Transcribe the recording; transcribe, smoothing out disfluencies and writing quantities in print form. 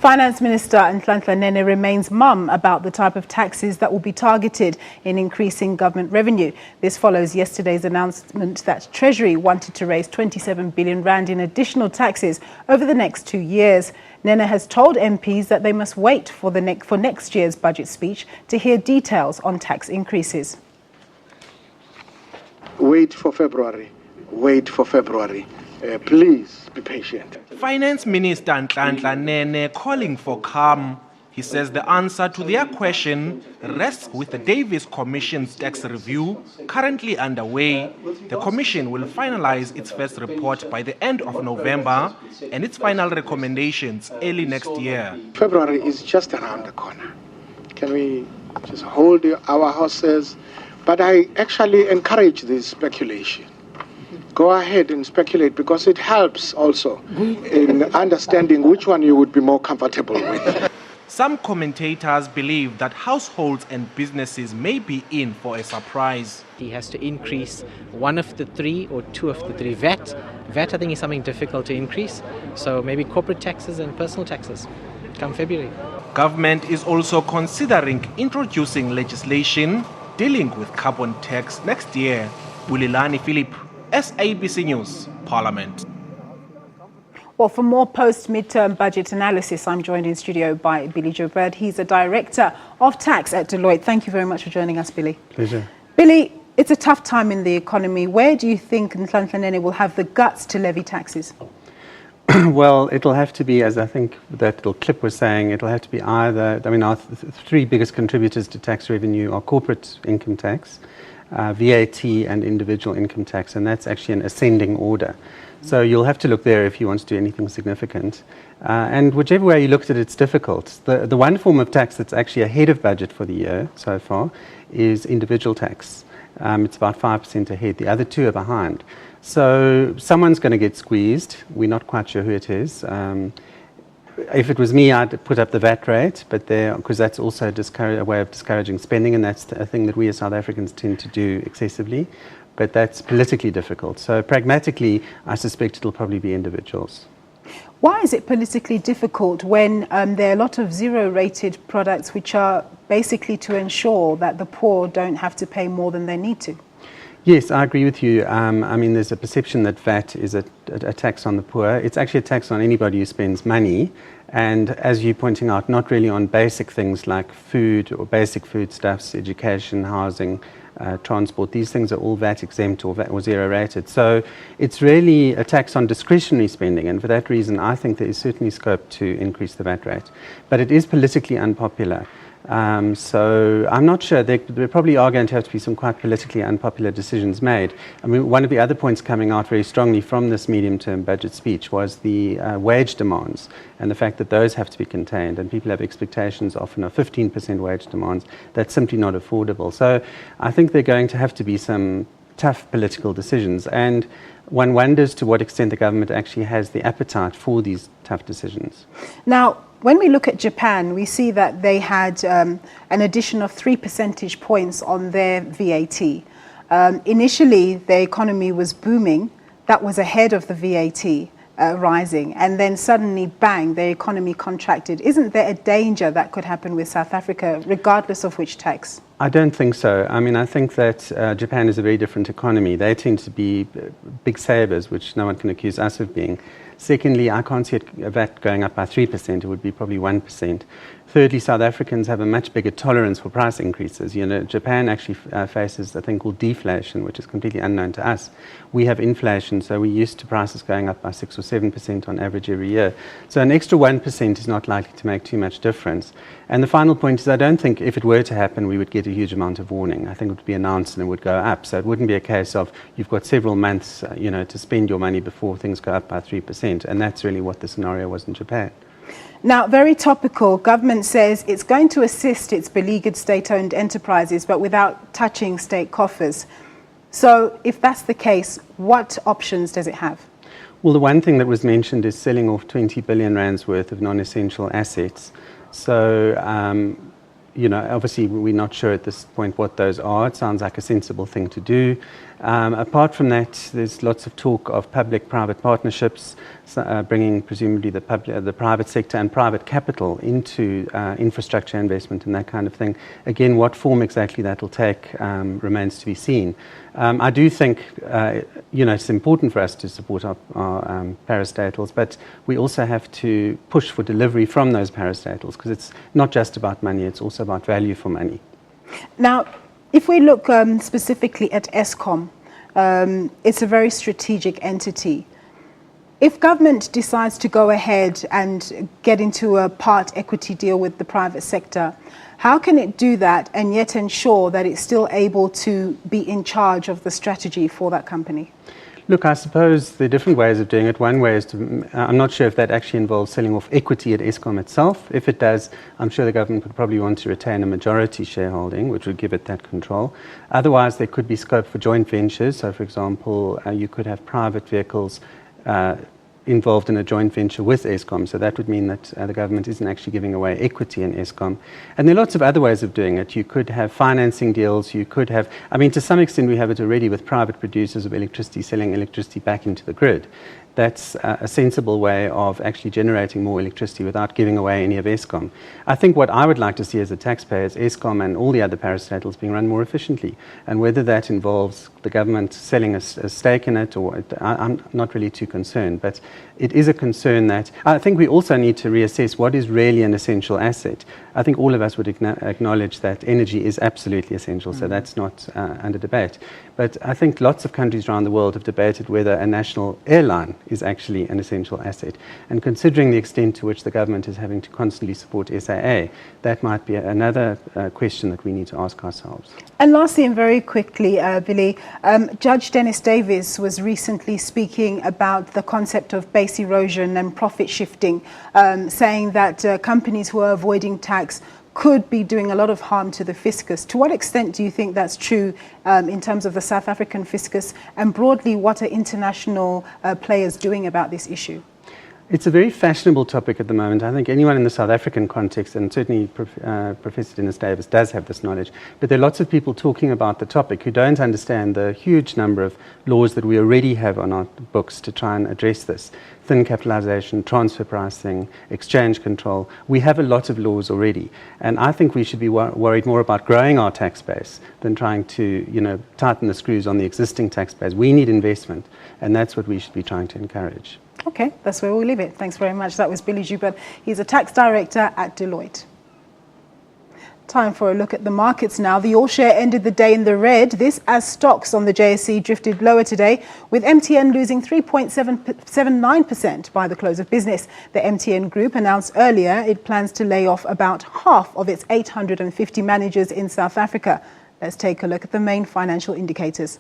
Finance Minister Nhlanhla Nene remains mum about the type of taxes that will be targeted in increasing government revenue. This follows yesterday's announcement that Treasury wanted to raise 27 billion rand in additional taxes over the next 2 years. Nene has told MPs that they must wait for next year's budget speech to hear details on tax increases. Wait for February. Wait for February. Please be patient. Finance Minister Nhlanhla Nene calling for calm. He says the answer to their question rests with the Davis Commission's tax review currently underway. The commission will finalize its first report by the end of November and its final recommendations early next year. February is just around the corner. Can we just hold our horses? But I actually encourage this speculation. Go ahead and speculate, because it helps also in understanding which one you would be more comfortable with. Some commentators believe that households and businesses may be in for a surprise. He has to increase one of the three or two of the three. VAT, I think, is something difficult to increase. So maybe corporate taxes and personal taxes come February. Government is also considering introducing legislation dealing with carbon tax next year. Bulilani Philip, SABC News, Parliament. Well, for more post-midterm budget analysis, I'm joined in studio by Billy Gilbert. He's a director of tax at Deloitte. Thank you very much for joining us, Billy. Pleasure. Billy, it's a tough time in the economy. Where do you think Nhlanhla Nene will have the guts to levy taxes? Well, it'll have to be, as I think that little clip was saying, it'll have to be either, our three biggest contributors to tax revenue are corporate income tax, VAT and individual income tax, and that's actually an ascending order. So you'll have to look there if you want to do anything significant. And whichever way you looked at it, it's difficult. The one form of tax that's actually ahead of budget for the year so far is individual tax. It's about 5% ahead. The other two are behind. So someone's going to get squeezed. We're not quite sure who it is. If it was me, I'd put up the VAT rate, but because that's also a way of discouraging spending, and that's a thing that we as South Africans tend to do excessively. But that's politically difficult. So pragmatically, I suspect it'll probably be individuals. Why is it politically difficult when there are a lot of zero-rated products which are basically to ensure that the poor don't have to pay more than they need to? Yes, I agree with you. I mean, there's a perception that VAT is a tax on the poor. It's actually a tax on anybody who spends money. And as you're pointing out, not really on basic things like food or basic foodstuffs, education, housing, transport. These things are all VAT exempt or zero rated. So it's really a tax on discretionary spending. And for that reason, I think there is certainly scope to increase the VAT rate. But it is politically unpopular. So I'm not sure. There probably are going to have to be some quite politically unpopular decisions made. I mean, one of the other points coming out very strongly from this medium-term budget speech was the wage demands and the fact that those have to be contained, and people have expectations often of 15% wage demands. That's simply not affordable. So I think there are going to have to be some tough political decisions, and one wonders to what extent the government actually has the appetite for these tough decisions. Now, when we look at Japan, we see that they had an addition of 3 percentage points on their VAT. Initially, their economy was booming. That was ahead of the VAT rising. And then suddenly, bang, their economy contracted. Isn't there a danger that could happen with South Africa, regardless of which tax? I don't think so. I mean, I think that Japan is a very different economy. They tend to be big savers, which no one can accuse us of being. Secondly, I can't see VAT going up by 3%. It would be probably 1%. Thirdly, South Africans have a much bigger tolerance for price increases. You know, Japan actually faces a thing called deflation, which is completely unknown to us. We have inflation, so we're used to prices going up by 6 or 7% on average every year. So an extra 1% is not likely to make too much difference. And the final point is, I don't think if it were to happen, we would get a huge amount of warning. I think it would be announced and it would go up. So it wouldn't be a case of you've got several months, to spend your money before things go up by 3%. And that's really what the scenario was in Japan. Now, very topical, government says it's going to assist its beleaguered state-owned enterprises, but without touching state coffers. So if that's the case, what options does it have? Well, the one thing that was mentioned is selling off 20 billion rands worth of non-essential assets. So, obviously we're not sure at this point what those are. It sounds like a sensible thing to do. Apart from that, there's lots of talk of public-private partnerships, bringing presumably the private sector and private capital into infrastructure investment and that kind of thing. Again, what form exactly that will take remains to be seen. I do think it's important for us to support our parastatals, but we also have to push for delivery from those parastatals, because it's not just about money, it's also about value for money. Now, if we look specifically at Eskom, it's a very strategic entity. If government decides to go ahead and get into a part equity deal with the private sector, how can it do that and yet ensure that it's still able to be in charge of the strategy for that company? Look, I suppose there are different ways of doing it. One way is to, I'm not sure if that actually involves selling off equity at Eskom itself. If it does, I'm sure the government would probably want to retain a majority shareholding, which would give it that control. Otherwise, there could be scope for joint ventures. So, for example, you could have private vehicles involved in a joint venture with Eskom. So that would mean that the government isn't actually giving away equity in Eskom. And there are lots of other ways of doing it. You could have financing deals. You could have, to some extent we have it already with private producers of electricity selling electricity back into the grid. That's a sensible way of actually generating more electricity without giving away any of Eskom. I think what I would like to see as a taxpayer is Eskom and all the other parastatals being run more efficiently. And whether that involves the government selling a stake in it, or I'm not really too concerned. But it is a concern that I think we also need to reassess what is really an essential asset. I think all of us would acknowledge that energy is absolutely essential, so that's not under debate. But I think lots of countries around the world have debated whether a national airline is actually an essential asset. And considering the extent to which the government is having to constantly support SAA, that might be another question that we need to ask ourselves. And lastly, and very quickly, Billy, Judge Dennis Davis was recently speaking about the concept of base erosion and profit shifting, saying that companies who are avoiding tax could be doing a lot of harm to the fiscus. To what extent do you think that's true in terms of the South African fiscus, and broadly, what are international players doing about this issue? It's a very fashionable topic at the moment. I think anyone in the South African context, and certainly Professor Dennis Davis does have this knowledge, but there are lots of people talking about the topic who don't understand the huge number of laws that we already have on our books to try and address this. Thin capitalization, transfer pricing, exchange control. We have a lot of laws already. And I think we should be worried more about growing our tax base than trying to, tighten the screws on the existing tax base. We need investment, and that's what we should be trying to encourage. Okay, that's where we'll leave it. Thanks very much. That was Billy Gilbert. He's a tax director at Deloitte. Time for a look at the markets now. The all-share ended the day in the red. This as stocks on the JSE drifted lower today, with MTN losing 3.79% by the close of business. The MTN Group announced earlier it plans to lay off about half of its 850 managers in South Africa. Let's take a look at the main financial indicators.